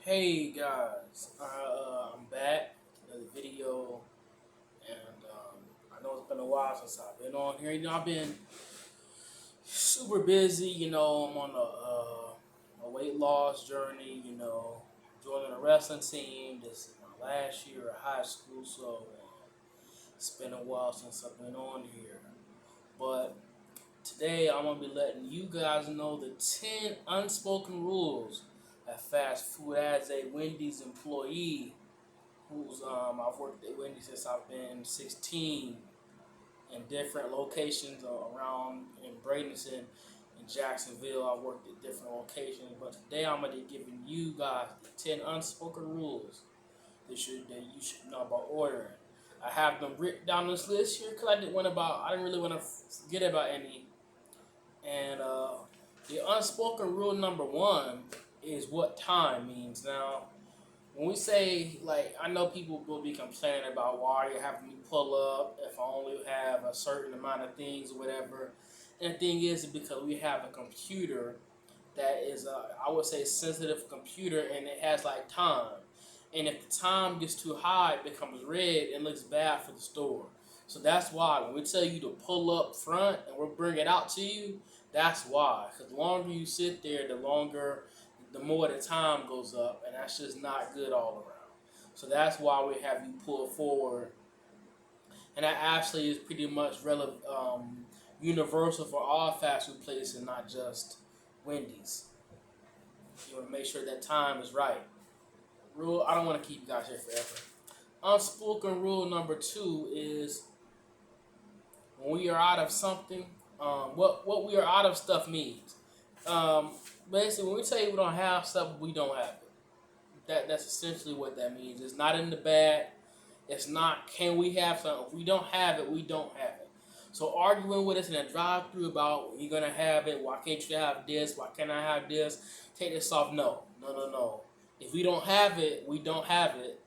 Hey guys, I'm back with another video, and I know it's been a while since I've been on here. I've been super busy. I'm on a weight loss journey. Joining a wrestling team. This is my last year of high school, so it's been a while since I've been on here. But today I'm gonna be letting you guys know the 10 unspoken rules at fast food as a Wendy's employee who's I've worked at Wendy's since I've been 16 in different locations around in Bradenton and Jacksonville. I've worked at different locations, but today I'm gonna be giving you guys the 10 unspoken rules that you should know about ordering. I have them written down this list here because I didn't really want to forget about any. And the unspoken rule number one is what time means. Now, when we say, like, I know people will be complaining about why you having me pull up if I only have a certain amount of things or whatever. And the thing is because we have a computer that is, I would say, sensitive computer, and it has like time. And if the time gets too high, it becomes red and looks bad for the store. So that's why when we tell you to pull up front and we'll bring it out to you, that's why. Because the longer you sit there, the more the time goes up, and that's just not good all around. So that's why we have you pull forward, and that actually is pretty much universal for all fast food places, and not just Wendy's. You want to make sure that time is right. Rule. I don't want to keep you guys here forever. Unspoken rule number two is when we are out of something. What we are out of stuff means. Um, Basically, when we tell you we don't have stuff, we don't have it. That's essentially what that means. It's not in the bag. It's not can we have something. If we don't have it, we don't have it. So arguing with us in a drive-through about you're gonna have it, why can't you have this? Why can't I have this? Take this off. No, no, no, no. If we don't have it, we don't have it.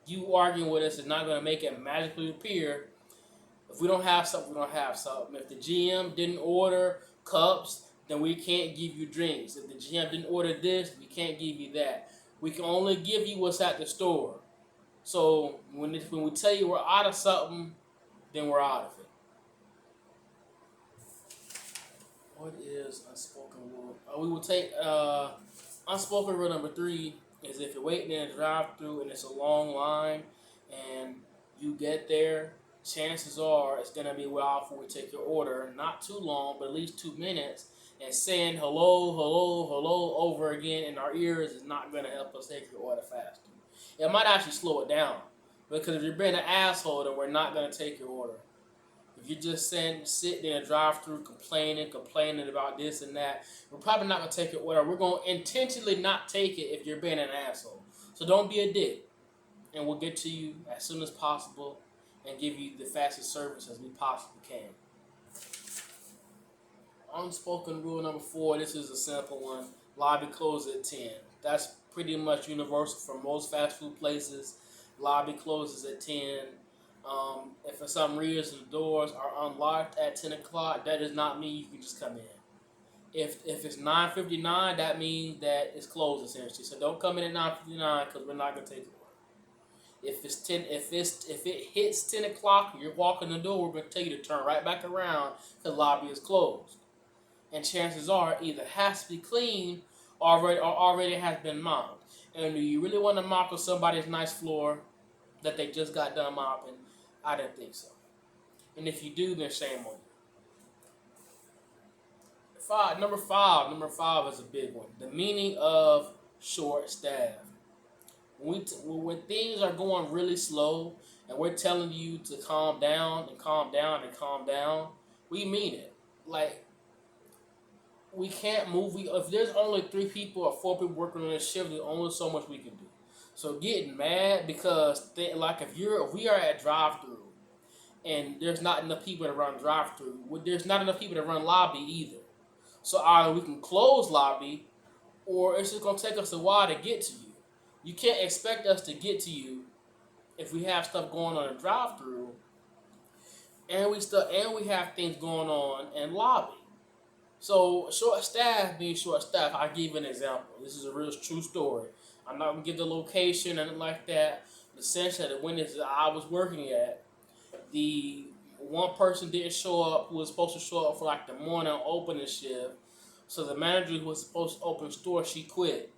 You arguing with us is not gonna make it magically appear. If we don't have something, we don't have something. If the GM didn't order cups, then we can't give you drinks. If the GM didn't order this, we can't give you that. We can only give you what's at the store. So when we tell you we're out of something, then we're out of it. What is unspoken rule? We will take unspoken rule number three is if you're waiting in a drive-through and it's a long line and you get there, chances are it's gonna be a while before we take your order. Not too long, but at least 2 minutes. And saying hello, hello, hello over again in our ears is not gonna help us take your order faster. It might actually slow it down because if you're being an asshole, then we're not gonna take your order. If you're just sitting in a drive-through complaining about this and that, we're probably not gonna take your order. We're gonna intentionally not take it if you're being an asshole. So don't be a dick, and we'll get to you as soon as possible and give you the fastest service as we possibly can. Unspoken rule number four. This is a simple one. Lobby closes at 10. That's pretty much universal for most fast food places. Lobby closes at 10. If for some reason the doors are unlocked at 10 o'clock, that does not mean you can just come in. If it's 9:59, that means that it's closed essentially. So don't come in at 9:59 because we're not gonna take it. If it hits 10 o'clock and you're walking the door, we're gonna tell you to turn right back around because the lobby is closed. And chances are it either has to be clean or already has been mopped. And do you really want to mop with somebody's nice floor that they just got done mopping? I didn't think so. And if you do, then shame on you. Number five is a big one. The meaning of short staff. When things are going really slow and we're telling you to calm down and calm down and calm down, we mean it. Like, we can't move. If there's only 3 people or 4 people working on this shift, there's only so much we can do. So getting mad because if we are at drive-through and there's not enough people to run drive-through, there's not enough people to run lobby either. So either we can close lobby, or it's just gonna take us a while to get to you. You can't expect us to get to you if we have stuff going on in drive-through, and we have things going on in lobby. So short staff being short staff. I'll give you an example. This is a real true story. I'm not gonna give the location and like that. Essentially, the when I was working at, the one person didn't show up who was supposed to show up for like the morning opening shift. So the manager who was supposed to open the store, she quit.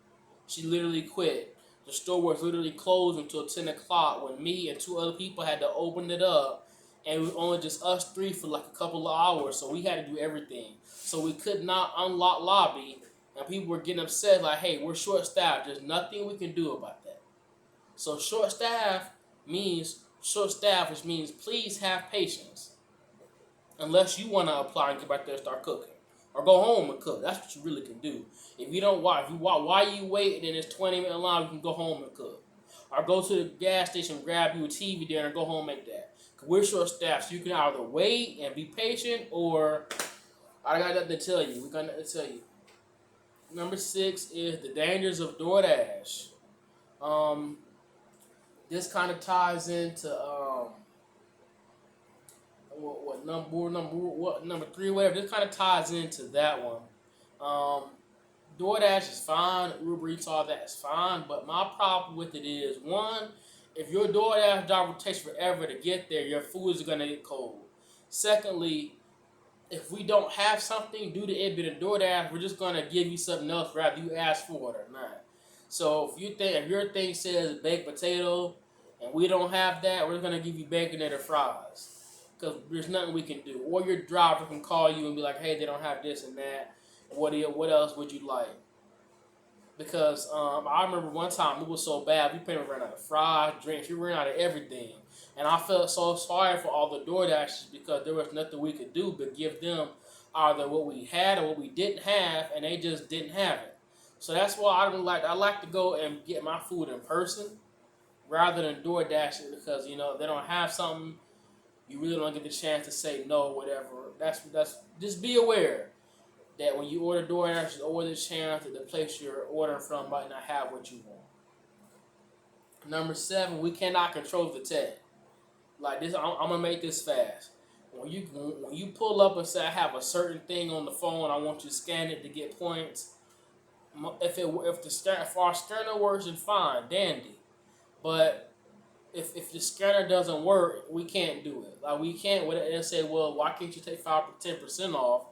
She literally quit. The store was literally closed until 10 o'clock when me and two other people had to open it up. And it was only just us three for like a couple of hours. So we had to do everything. So we could not unlock lobby. And people were getting upset like, hey, we're short staffed. There's nothing we can do about that. So short staff, which means please have patience. Unless you want to apply and get back there and start cooking. Or go home and cook. That's what you really can do. If you don't why, if you why you wait and then it's 20-minute line, you can go home and cook. Or go to the gas station, grab you a TV there and go home and make that. Cause we're short staffed, so you can either wait and be patient, or I got nothing to tell you. We got nothing to tell you. Number 6 is the dangers of DoorDash. Um, this kind of ties into number 3, whatever. This kind of ties into that one. DoorDash is fine, Uber Eats, all that is fine, but my problem with it is, one, if your DoorDash driver takes forever to get there, your food is gonna get cold. Secondly, if we don't have something due to it being a DoorDash, we're just gonna give you something else rather you ask for it or not. So if your thing says baked potato and we don't have that, we're gonna give you baconator fries because there's nothing we can do. Or your driver can call you and be like, hey, they don't have this and that. What else would you like? Because I remember one time it was so bad, we pretty much ran out of fries, drinks, we ran out of everything. And I felt so sorry for all the DoorDashers because there was nothing we could do but give them either what we had or what we didn't have, and they just didn't have it. So that's why I like to go and get my food in person rather than DoorDash it, because if they don't have something, you really don't get the chance to say no or whatever. That's just be aware that when you order DoorDash, there's always a chance that the place you're ordering from might not have what you want. Number 7, we cannot control the tech. Like this, I'm gonna make this fast. When you pull up and say I have a certain thing on the phone, I want you to scan it to get points. If our scanner works, then fine, dandy. But if the scanner doesn't work, we can't do it. Like we can't. They'll say, well, why can't you take 5 to 10% off?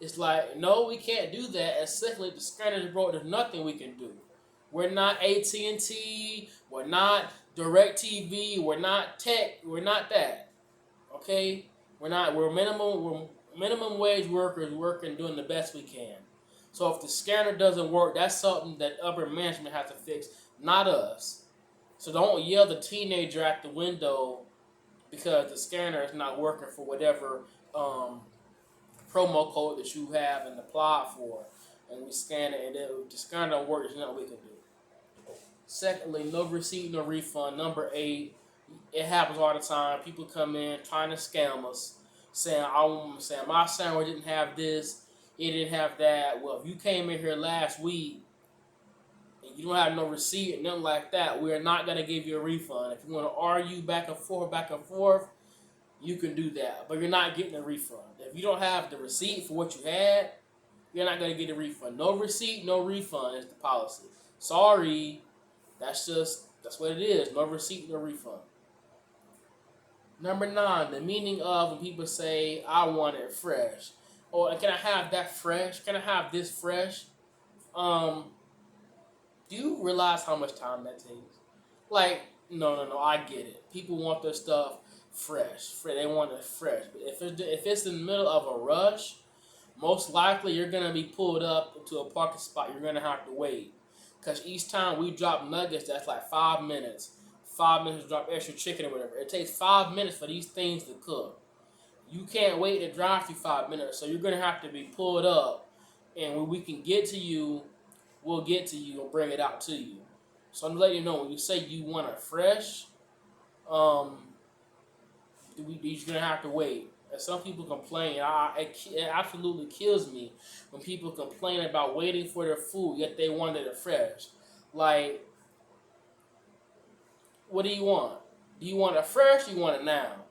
It's like, no, we can't do that. And secondly, the scanner is broke. There's nothing we can do. We're not AT&T. We're not DirecTV. We're not tech. We're not that. Okay? We're minimum wage workers working, doing the best we can. So if the scanner doesn't work, that's something that upper management has to fix, not us. So don't yell the teenager at the window because the scanner is not working for whatever promo code that you have and apply for, and we scan it, and if the scanner don't work, there's nothing we can do. Secondly, no receipt, no refund. Number 8, it happens all the time. People come in trying to scam us, saying my sandwich didn't have this, it didn't have that. Well, if you came in here last week and you don't have no receipt and nothing like that, we are not gonna give you a refund. If you want to argue back and forth, you can do that, but you're not getting a refund. If you don't have the receipt for what you had, you're not gonna get a refund. No receipt, no refund is the policy. Sorry, that's what it is. No receipt, no refund. Number 9, the meaning of when people say, I want it fresh. Or can I have that fresh? Can I have this fresh? Do you realize how much time that takes? Like, no, I get it. People want their stuff fresh. They want it fresh. But if it's in the middle of a rush, most likely you're going to be pulled up to a parking spot. You're going to have to wait. Because each time we drop nuggets, that's like 5 minutes. 5 minutes to drop extra chicken or whatever. It takes 5 minutes for these things to cook. You can't wait to drive through 5 minutes, so you're going to have to be pulled up. And when we can get to you, we'll get to you and bring it out to you. So I'm letting you know, when you say you want it fresh, you're going to have to wait. And some people complain. It absolutely kills me when people complain about waiting for their food, yet they wanted it fresh. Like, what do you want? Do you want it fresh or you want it now?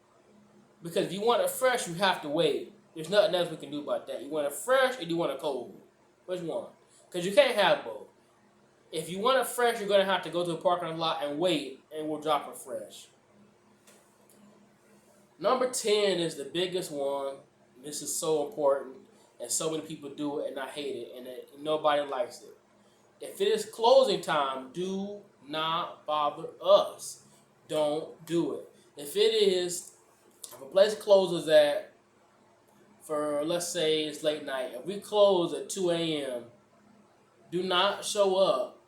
Because if you want it fresh, you have to wait. There's nothing else we can do about that. You want it fresh or you want it cold? Which one? Because you can't have both. If you want it fresh, you're going to have to go to the parking lot and wait, and we'll drop it fresh. Number 10 is the biggest one. This is so important, and so many people do it, and I hate it, and nobody likes it. If it is closing time, do not bother us. Don't do it. If a place closes let's say it's late night, if we close at 2 a.m., do not show up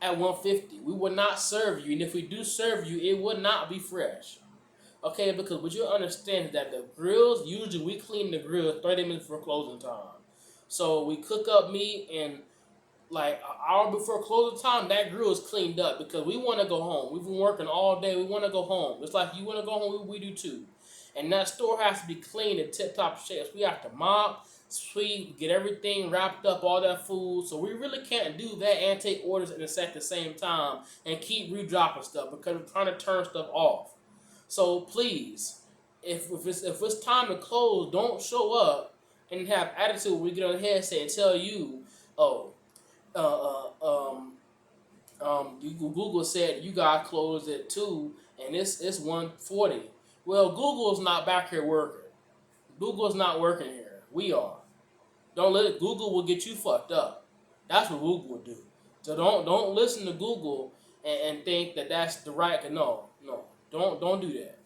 at 1:50. We will not serve you, and if we do serve you, it will not be fresh. Okay, because what you understand is that the grills, usually we clean the grill 30 minutes before closing time. So we cook up meat, and like an hour before closing time, that grill is cleaned up because we want to go home. We've been working all day. We want to go home. It's like you want to go home, we do too. And that store has to be clean and tip-top shape. We have to mop, sweep, get everything wrapped up, all that food. So we really can't do that and take orders at the same time and keep redropping stuff because we're trying to turn stuff off. So please, if it's time to close, don't show up and have attitude when we get on the headset and tell you, oh, Google said you guys closed at 2 and it's 1:40. Well, Google's not back here working. Google's not working here. We are. Don't let it. Google will get you fucked up. That's what Google will do. So don't listen to Google and think that that's the right. No. Don't do that.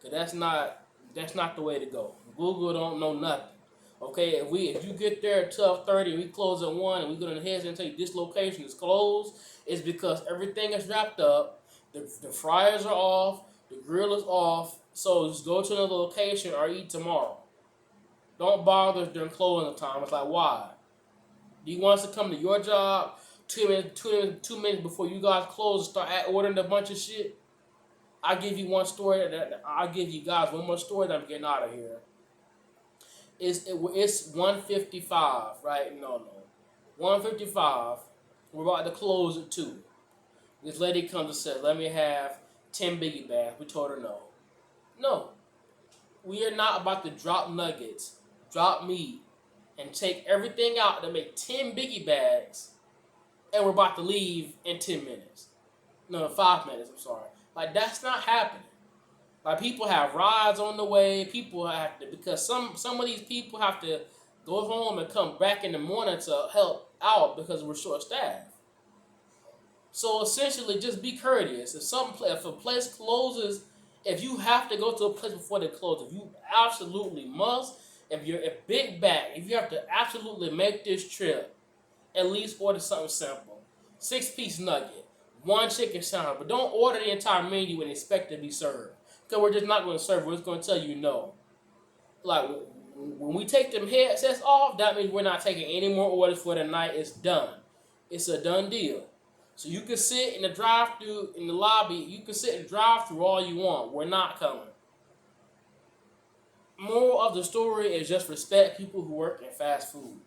Cause that's not the way to go. Google don't know nothing. Okay, if you get there at 12:30, we close at 1, and we go to the heads and tell you this location is closed, it's because everything is wrapped up, the fryers are off, the grill is off, so just go to another location or eat tomorrow. Don't bother us during closing time. It's like, why? Do you want us to come to your job 2 minutes before you guys close and start ordering a bunch of shit? I'll give you one story. I'll give you guys one more story that I'm getting out of here. It's 1:55, right? No. 1:55. We're about to close at 2. This lady comes and says, let me have 10 biggie bags. We told her no. No. We are not about to drop nuggets, drop meat, and take everything out to make 10 biggie bags, and we're about to leave in 10 minutes. No, 5 minutes, I'm sorry. Like, that's not happening. Like, people have rides on the way. People have to, because some of these people have to go home and come back in the morning to help out because we're short-staffed. So essentially, just be courteous. If a place closes, if you have to go to a place before they close, if you absolutely must, if you're a big bag, if you have to absolutely make this trip, at least order something simple. 6-piece nugget, 1 chicken sandwich, but don't order the entire menu and expect it to be served. Because we're just not going to serve it. We're just going to tell you no. Like, when we take them headsets off, that means we're not taking any more orders for the night. It's done. It's a done deal. So you can sit in the drive-thru, in the lobby, you can sit and drive through all you want. We're not coming. Moral of the story is just respect people who work in fast food.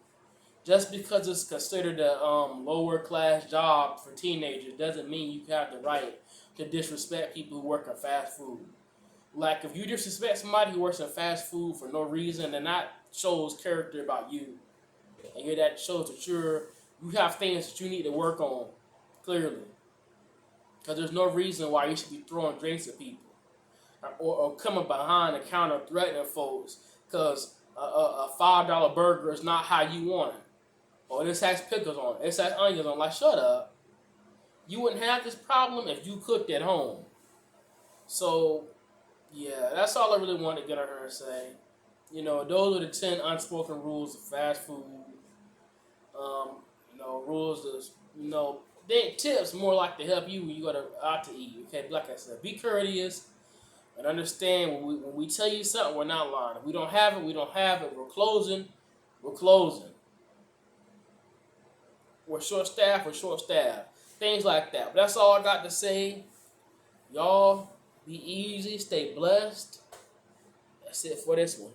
Just because it's considered a lower class job for teenagers doesn't mean you have the right to disrespect people who work in fast food. Like, if you disrespect somebody who works in fast food for no reason, then that shows character about you. And that shows that you have things that you need to work on, clearly. Because there's no reason why you should be throwing drinks at people. Or coming behind the counter threatening folks because a $5 burger is not how you want it. Or this has pickles on it. This has onions on it. Like, shut up. You wouldn't have this problem if you cooked at home. So, yeah, that's all I really wanted to get on her and say. Those are the 10 unspoken rules of fast food. Rules of, tips more like to help you when you go out to eat. Okay, like I said, be courteous and understand when we tell you something, we're not lying. If we don't have it, we don't have it. We're closing. We're short-staffed. Things like that. But that's all I got to say. Y'all, be easy. Stay blessed. That's it for this one.